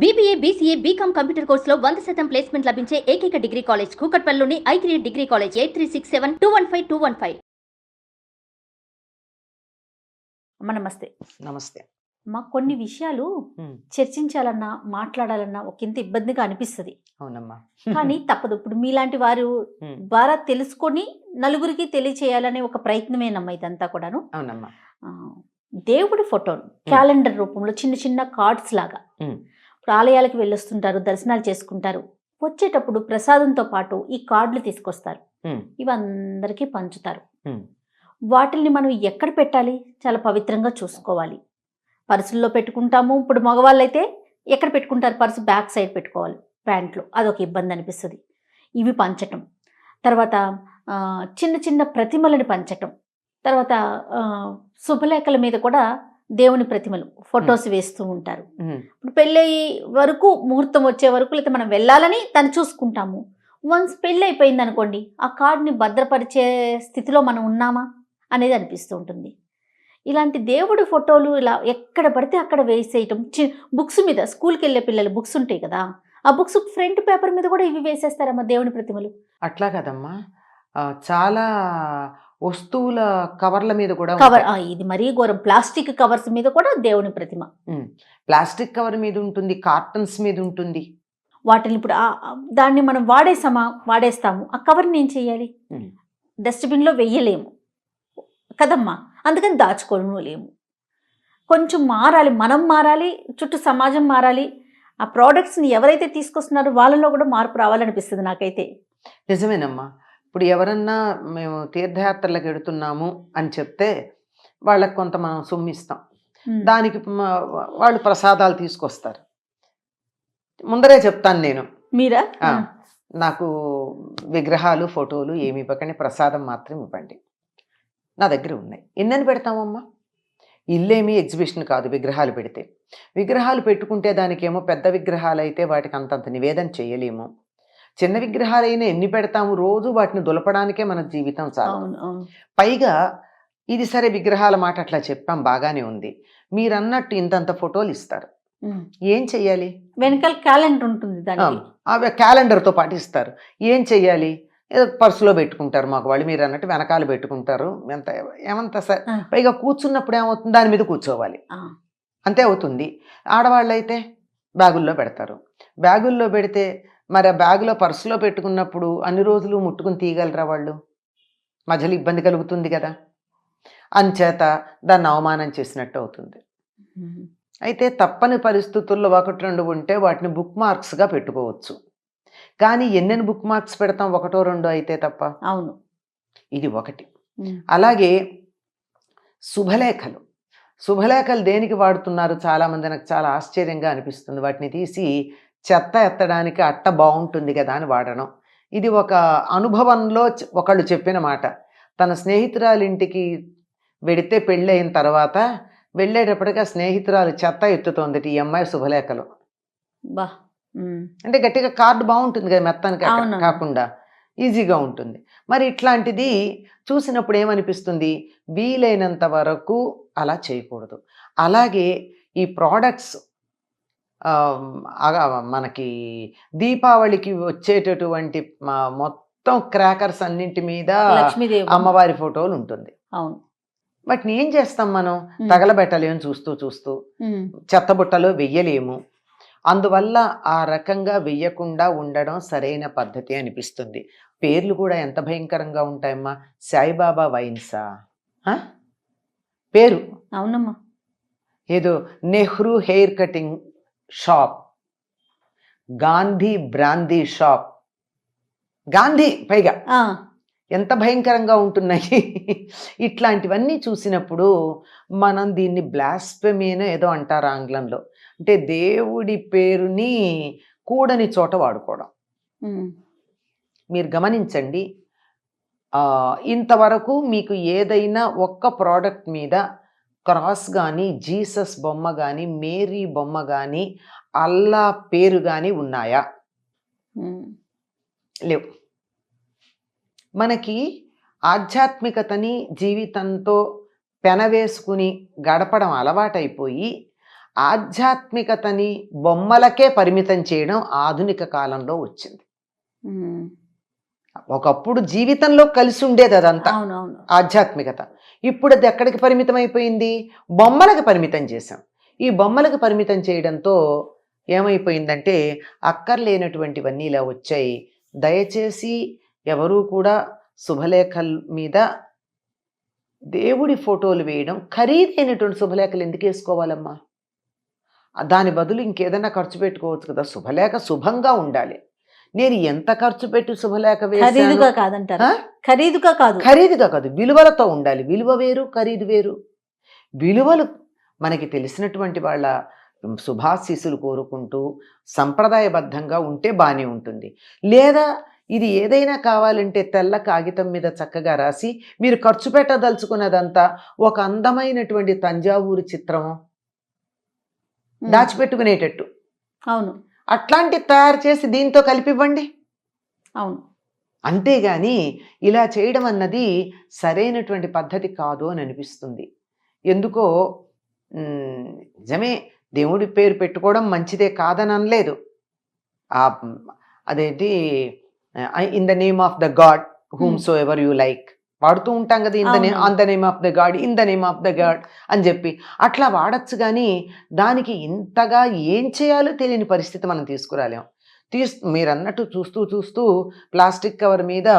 BBA, BCA, BCom computer కోర్సులో 100% placement లభించే ఏకైక డిగ్రీ కాలేజ్ కూకట్పల్లిలోని I3 డిగ్రీ కాలేజ్ 8367215215. అమ్మ నమస్తే. నమస్తే. మాకు కొన్ని విషయాలు చర్చించాలన్నా మాట్లాడాలన్నా ఒకంత ఇబ్బందిగా అనిపిస్తుంది. అవునమ్మా. కానీ తప్పదు. ఇప్పుడు మీలాంటి వారు ద్వారా తెలుసుకొని నలుగురికి తెలియచేయాలనే ఒక ప్రయత్నమేనమ్మా ఇదంతా కూడాను. అవునమ్మా. దేవుడి ఫోటోను క్యాలెండర్ రూపంలో చిన్న చిన్న కార్డ్స్ లాగా ఇప్పుడు ఆలయాలకు వెళ్ళొస్తుంటారు, దర్శనాలు చేసుకుంటారు. వచ్చేటప్పుడు ప్రసాదంతో పాటు ఈ కార్డులు తీసుకొస్తారు. ఇవి అందరికీ పంచుతారు. వాటిల్ని మనం ఎక్కడ పెట్టాలి? చాలా పవిత్రంగా చూసుకోవాలి. పర్సుల్లో పెట్టుకుంటాము. ఇప్పుడు మగవాళ్ళు అయితే ఎక్కడ పెట్టుకుంటారు? పర్సు బ్యాక్ సైడ్ పెట్టుకోవాలి, ప్యాంట్లో. అదొక ఇబ్బంది అనిపిస్తుంది. ఇవి పంచటం, తర్వాత చిన్న చిన్న ప్రతిమలని పంచటం, తర్వాత శుభలేఖల మీద కూడా దేవుని ప్రతిమలు ఫొటోస్ వేస్తూ ఉంటారు. ఇప్పుడు పెళ్ళయి వరకు, ముహూర్తం వచ్చే వరకు లేకపోతే మనం వెళ్ళాలని తను చూసుకుంటాము. వన్స్ పెళ్ళి అయిపోయింది అనుకోండి, ఆ కార్డుని భద్రపరిచే స్థితిలో మనం ఉన్నామా అనేది అనిపిస్తూ ఉంటుంది. ఇలాంటి దేవుడి ఫోటోలు ఇలా ఎక్కడ పడితే అక్కడ వేసేయటం. బుక్స్ మీద, స్కూల్కి వెళ్ళే పిల్లలు బుక్స్ ఉంటాయి కదా, ఆ బుక్స్ ఫ్రంట్ పేపర్ మీద కూడా ఇవి వేసేస్తారమ్మా దేవుని ప్రతిమలు. అట్లా కదమ్మా, చాలా వస్తువుల కవర్ల మీద కూడా కవర్, ఇది మరీ ఘోరం. ప్లాస్టిక్ కవర్స్ మీద కూడా దేవుని ప్రతిమ. ప్లాస్టిక్ కవర్ మీద ఉంటుంది, కార్టన్స్ మీద ఉంటుంది. వాటిని ఇప్పుడు దాన్ని మనం వాడేస్తాము. ఆ కవర్ని ఏం చేయాలి? డస్ట్బిన్లో వెయ్యలేము కదమ్మా. అందుకని దాచుకోలేము. కొంచెం మారాలి, మనం మారాలి, చుట్టూ సమాజం మారాలి. ఆ ప్రోడక్ట్స్ని ఎవరైతే తీసుకొస్తున్నారో వాళ్ళలో కూడా మార్పు రావాలనిపిస్తుంది నాకైతే. నిజమేనమ్మా. ఇప్పుడు ఎవరన్నా మేము తీర్థయాత్రలకు వెడుతున్నాము అని చెప్తే వాళ్ళకి కొంత మనం సొమ్మిస్తాం. దానికి వాళ్ళు ప్రసాదాలు తీసుకొస్తారు. ముందరే చెప్తాను నేను, మీరా నాకు విగ్రహాలు ఫోటోలు ఏమి ఇవ్వకండి, ప్రసాదం మాత్రం ఇవ్వండి. నా దగ్గర ఉన్నాయి. ఎన్నని పెడతామమ్మా? ఇల్లేమి ఎగ్జిబిషన్ కాదు. విగ్రహాలు పెడితే, విగ్రహాలు పెట్టుకుంటే దానికేమో పెద్ద విగ్రహాలు అయితే వాటికి అంతంత నివేదన చేయలేము. చిన్న విగ్రహాలైనా ఎన్ని పెడతాము? రోజు వాటిని దులపడానికే మన జీవితం చాలు. పైగా ఇది సరే, విగ్రహాల మాట అట్లా చెప్పాం, బాగానే ఉంది. మీరు అన్నట్టు ఇంతంత ఫోటోలు ఇస్తారు, ఏం చెయ్యాలి? వెనకాల క్యాలెండర్ ఉంటుంది, అవి క్యాలెండర్తో పాటు ఇస్తారు. ఏం చెయ్యాలి? ఏదో పర్సులో పెట్టుకుంటారు మాకు వాళ్ళు, మీరు అన్నట్టు వెనకాల పెట్టుకుంటారు. ఏమంత సరే. పైగా కూర్చున్నప్పుడు ఏమవుతుంది? దాని మీద కూర్చోవాలి, అంతే అవుతుంది. ఆడవాళ్ళు అయితే బ్యాగుల్లో పెడతారు. బ్యాగుల్లో పెడితే మరి ఆ బ్యాగులో పర్సులో పెట్టుకున్నప్పుడు అన్ని రోజులు ముట్టుకుని తీయగలరా వాళ్ళు? మధ్యలో ఇబ్బంది కలుగుతుంది కదా. అంచేత దాన్ని అవమానం చేసినట్టు అవుతుంది. అయితే తప్పని పరిస్థితుల్లో ఒకటి రెండు ఉంటే వాటిని బుక్ మార్క్స్గా పెట్టుకోవచ్చు. కానీ ఎన్నెన్ని బుక్ మార్క్స్ పెడతాం? ఒకటో రెండో అయితే తప్ప. అవును, ఇది ఒకటి. అలాగే శుభలేఖలు దేనికి వాడుతున్నారు చాలామంది? నాకు చాలా ఆశ్చర్యంగా అనిపిస్తుంది. వాటిని తీసి చెత్త ఎత్తడానికి అట్ట బాగుంటుంది కదా అని వాడడం. ఇది ఒక అనుభవంలో ఒకళ్ళు చెప్పిన మాట. తన స్నేహితురాలి ఇంటికి వెడితే పెళ్ళి అయిన తర్వాత వెళ్ళేటప్పటికి ఆ స్నేహితురాలు చెత్త ఎత్తుతోంది ఈ అమ్మాయి శుభలేఖలు. అంటే గట్టిగా కార్డు బాగుంటుంది కదా, మెత్తానికి కాకుండా ఈజీగా ఉంటుంది. మరి ఇట్లాంటిది చూసినప్పుడు ఏమనిపిస్తుంది? వీలైనంత వరకు అలా చేయకూడదు. అలాగే ఈ ప్రోడక్ట్స్, మనకి దీపావళికి వచ్చేటటువంటి మొత్తం క్రాకర్స్ అన్నింటి మీద అమ్మవారి ఫోటోలు ఉంటుంది. అవును. వాటిని ఏం చేస్తాం మనం? తగలబెట్టలేము చూస్తూ చెత్తబుట్టలో వెయ్యలేము. అందువల్ల ఆ రకంగా వెయ్యకుండా ఉండడం సరైన పద్ధతి అనిపిస్తుంది. పేర్లు కూడా ఎంత భయంకరంగా ఉంటాయమ్మా. సాయిబాబా వైన్సా పేరు? అవునమ్మా. ఏదో Nehru hair cutting shop, Gandhi brandy shop, Gandhi పైగా ఎంత భయంకరంగా ఉంటున్నాయి. ఇట్లాంటివన్నీ చూసినప్పుడు మనం దీన్ని బ్లాస్ఫెమీనో ఏదో అంటారు ఆంగ్లంలో. అంటే దేవుడి పేరుని కూడని చోట వాడుకోవడం. మీరు గమనించండి, ఇంతవరకు మీకు ఏదైనా ఒక్క ప్రోడక్ట్ మీద క్రాస్ కానీ, జీసస్ బొమ్మ కానీ, మేరీ బొమ్మ కానీ, అల్లా పేరు కానీ ఉన్నాయా? లేవు. మనకి ఆధ్యాత్మికతని జీవితంతో పెనవేసుకుని గడపడం అలవాటైపోయి ఆధ్యాత్మికతని బొమ్మలకే పరిమితం చేయడం ఆధునిక కాలంలో వచ్చింది. ఉమ్. ఒకప్పుడు జీవితంలో కలిసి ఉండేది అదంతా అవునవును. ఆధ్యాత్మికత. ఇప్పుడు అది ఎక్కడికి పరిమితం అయిపోయింది? బొమ్మలకు పరిమితం చేశాం. ఈ బొమ్మలకు పరిమితం చేయడంతో ఏమైపోయిందంటే అక్కర్లేనటువంటివన్నీ ఇలా వచ్చాయి. దయచేసి ఎవరూ కూడా శుభలేఖల మీద దేవుడి ఫోటోలు వేయడం, ఖరీదైనటువంటి శుభలేఖలు ఎందుకు వేసుకోవాలమ్మా? దాని బదులు ఇంకేదైనా ఖర్చు పెట్టుకోవచ్చు కదా. శుభలేఖ శుభంగా ఉండాలి. నేను ఎంత ఖర్చు పెట్టి శుభలేఖ వేశాను? ఖరీదుగా కాదంటారా? ఆ? ఖరీదుగా కాదు. ఖరీదుగా కాదు, విలువలతో ఉండాలి. విలువ వేరు, ఖరీదు వేరు. విలువలు మనకి తెలిసినటువంటి వాళ్ళ శుభాశీస్సులు కోరుకుంటూ సంప్రదాయబద్ధంగా ఉంటే బాగానే ఉంటుంది. లేదా ఇది ఏదైనా కావాలంటే తెల్ల కాగితం మీద చక్కగా రాసి మీరు ఖర్చు పెట్టదలుచుకున్నదంతా ఒక అందమైనటువంటి తంజావూరు చిత్రము ఉమ్. దాచిపెట్టుకునేటట్టు అవును. అట్లాంటి తయారు చేసి దీంతో కలిపివ్వండి. అవును. అంతేగాని ఇలా చేయడం అన్నది సరైనటువంటి పద్ధతి కాదు అని అనిపిస్తుంది. ఎందుకో నిజమే, దేవుడి పేరు పెట్టుకోవడం మంచిదే కాదని అనలేదు. అదేంటి in the name of the God whom so ever you like వాడుతూ ఉంటాం కదా. On the name of the God, in the name of the God అని చెప్పి అట్లా వాడచ్చు. కానీ దానికి ఇంతగా ఏం చేయాలో తెలియని పరిస్థితి మనం తీసుకురాలేం. మీరు అన్నట్టు చూస్తూ చూస్తూ ప్లాస్టిక్ కవర్ మీద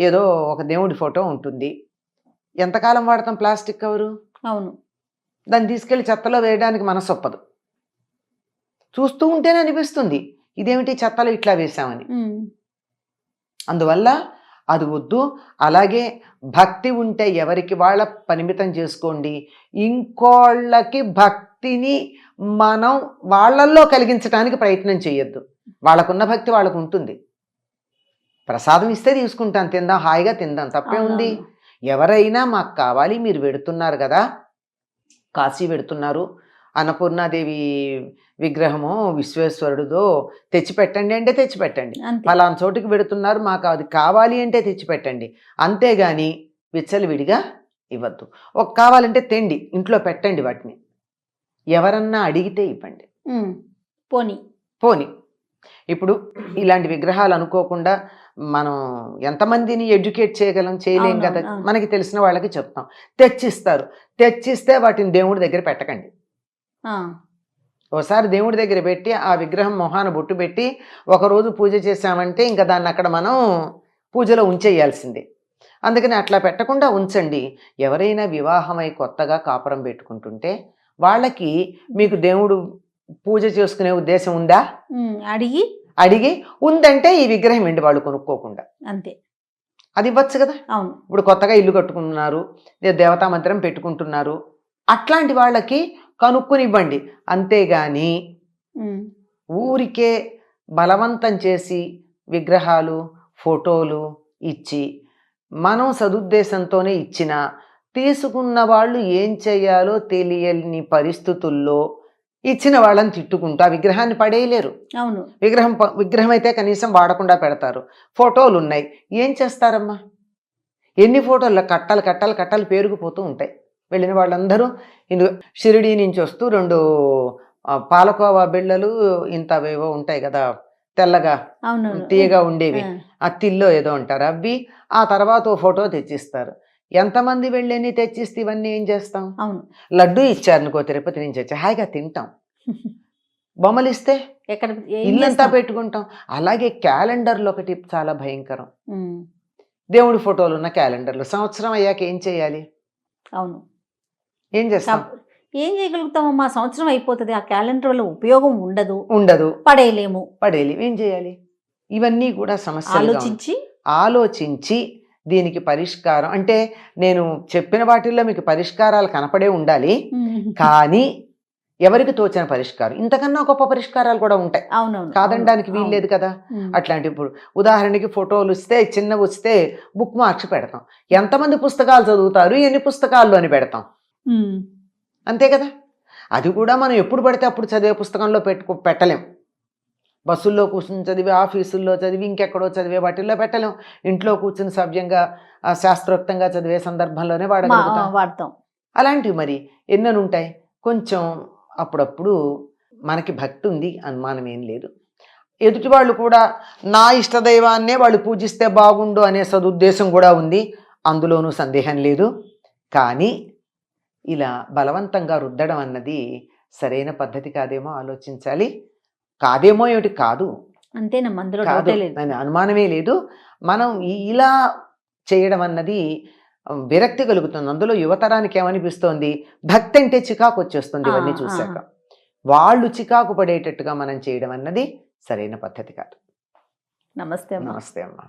ఏదో ఒక దేవుడి ఫోటో ఉంటుంది. ఎంతకాలం వాడతాం ప్లాస్టిక్ కవరు? అవును. దాన్ని తీసుకెళ్లి చెత్తలో వేయడానికి మనసు ఒప్పదు. చూస్తూ ఉంటేనే అనిపిస్తుంది ఇదేమిటి చెత్తలో ఇట్లా వేశామని. అందువల్ల అది వద్దు. అలాగే భక్తి ఉంటే ఎవరికి వాళ్ళ పరిమితం చేసుకోండి. ఇంకోళ్ళకి భక్తిని మనం వాళ్ళల్లో కలిగించడానికి ప్రయత్నం చేయొద్దు. వాళ్ళకున్న భక్తి వాళ్ళకు ఉంటుంది. ప్రసాదం ఇస్తే తీసుకుంటాను, తిందాం, హాయిగా తిందాం, తప్పే ఉంది. ఎవరైనా మాకు కావాలి, మీరు వెడుతున్నారు కదా, కాశీ వెడుతున్నారు, అన్నపూర్ణాదేవి విగ్రహమో విశ్వేశ్వరుడిదో తెచ్చిపెట్టండి అంటే తెచ్చిపెట్టండి. పలానా చోటుకి వెడుతున్నారు, మాకు అది కావాలి అంటే తెచ్చిపెట్టండి. అంతేగాని విచ్చలవిడిగా ఇవ్వద్దు. ఒక కావాలంటే తెండి, ఇంట్లో పెట్టండి. వాటిని ఎవరన్నా అడిగితే ఇవ్వండి. పోనీ పోనీ ఇప్పుడు ఇలాంటి విగ్రహాలు అనుకోకుండా మనం ఎంతమందిని ఎడ్యుకేట్ చేయగలం? చేయలేం కదా. మనకి తెలిసిన వాళ్ళకి చెప్తాం, తెచ్చిస్తారు. తెచ్చిస్తే వాటిని దేవుడి దగ్గర పెట్టకండి. ఒకసారి దేవుడి దగ్గర పెట్టి ఆ విగ్రహం మొహాన బొట్టు పెట్టి ఒకరోజు పూజ చేశామంటే ఇంకా దాన్ని అక్కడ మనం పూజలో ఉంచేయాల్సిందే. అందుకని అట్లా పెట్టకుండా ఉంచండి. ఎవరైనా వివాహమై కొత్తగా కాపురం పెట్టుకుంటుంటే వాళ్ళకి మీకు దేవుడు పూజ చేసుకునే ఉద్దేశం ఉందా? అడిగి ఉందంటే ఈ విగ్రహం వెండి వాళ్ళు కొనుక్కోకుండా అంతే, అది ఇవ్వచ్చు కదా. అవును. ఇప్పుడు కొత్తగా ఇల్లు కట్టుకుంటున్నారు, దేవతా మందిరం పెట్టుకుంటున్నారు, అట్లాంటి వాళ్ళకి కనుక్కుని ఇవ్వండి. అంతేగాని ఊరికే బలవంతం చేసి విగ్రహాలు ఫోటోలు ఇచ్చి మనం సదుద్దేశంతోనే ఇచ్చినా తీసుకున్న వాళ్ళు ఏం చేయాలో తెలియని పరిస్థితుల్లో ఇచ్చిన వాళ్ళని తిట్టుకుంటూ ఆ విగ్రహాన్ని పడేయలేరు. అవును. విగ్రహం అయితే కనీసం వాడకుండా పెడతారు. ఫోటోలు ఉన్నాయి, ఏం చేస్తారమ్మా? ఎన్ని ఫోటోలు కట్టలు కట్టలు కట్టలు పేరుకుపోతూ ఉంటాయి. వెళ్ళిన వాళ్ళందరూ షిరిడీ నుంచి వస్తూ 2 పాలకోవా బిళ్ళలు ఇంతవేవో ఉంటాయి కదా, తెల్లగా తీయగా ఉండేవి, ఆ తిల్లో ఏదో ఉంటారు అవి. ఆ తర్వాత ఓ ఫోటో తెచ్చిస్తారు. ఎంతమంది వెళ్ళని తెచ్చిస్తే ఇవన్నీ ఏం చేస్తాం? అవును. లడ్డు ఇచ్చారనుకో, తిరుపతి నుంచి వచ్చి హాయిగా తింటాం. బొమ్మలు ఇస్తే ఇల్లంతా పెట్టుకుంటాం. అలాగే క్యాలెండర్లు ఒకటి చాలా భయంకరం. దేవుడి ఫోటోలు ఉన్న క్యాలెండర్లు సంవత్సరం అయ్యాక ఏం చేయాలి? అవును, ఏం చేస్తాం? ఏం చేయగలుగుతామమ్మా? సంవత్సరం అయిపోతుంది, ఆ క్యాలెండర్ వల్ల ఉపయోగం ఉండదు, పడేయలేము. ఏం చేయాలి? ఇవన్నీ కూడా సమస్యలు. ఆలోచించి దీనికి పరిష్కారం అంటే నేను చెప్పిన వాటిల్లో మీకు పరిష్కారాలు కనపడే ఉండాలి. కానీ ఎవరికి తోచిన పరిష్కారం, ఇంతకన్నా గొప్ప పరిష్కారాలు కూడా ఉంటాయి, కాదనడానికి వీల్లేదు కదా. అట్లాంటి ఇప్పుడు ఉదాహరణకి ఫోటోలు ఇస్తే చిన్నవి వస్తే బుక్ మార్క్స్ పెడతాం. ఎంతమంది పుస్తకాలు చదువుతారు, ఎన్ని పుస్తకాలు అని పెడతాం, అంతే కదా. అది కూడా మనం ఎప్పుడు పడితే అప్పుడు చదివే పుస్తకంలో పెట్టలేం. బస్సుల్లో కూర్చుని చదివి, ఆఫీసుల్లో చదివి, ఇంకెక్కడో చదివే వాటిల్లో పెట్టలేం. ఇంట్లో కూర్చుని సవ్యంగా శాస్త్రోక్తంగా చదివే సందర్భంలోనే వాడతాం. అలాంటివి మరి ఎన్నెన్ని ఉంటాయి. కొంచెం అప్పుడప్పుడు మనకి భక్తి ఉంది, అనుమానం ఏం లేదు. ఎదుటి వాళ్ళు కూడా నా ఇష్టదైవాన్నే వాళ్ళు పూజిస్తే బాగుండు అనే సదుద్దేశం కూడా ఉంది, అందులోనూ సందేహం లేదు. కానీ ఇలా బలవంతంగా రుద్దడం అన్నది సరైన పద్ధతి కాదేమో ఆలోచించాలి. కాదేమో ఏమిటి, కాదు, అంతేనమ్మా, అందులో కాదు డౌటే లేదు. అని అనుమానమే లేదు. మనం ఇలా చేయడం అన్నది విరక్తి కలుగుతుంది. అందులో యువతరానికి ఏమనిపిస్తోంది, భక్తి అంటే చికాకు వచ్చేస్తుంది ఇవన్నీ చూశాక. వాళ్ళు చికాకు పడేటట్టుగా మనం చేయడం అన్నది సరైన పద్ధతి కాదు. నమస్తే అమ్మా. నమస్తే అమ్మా.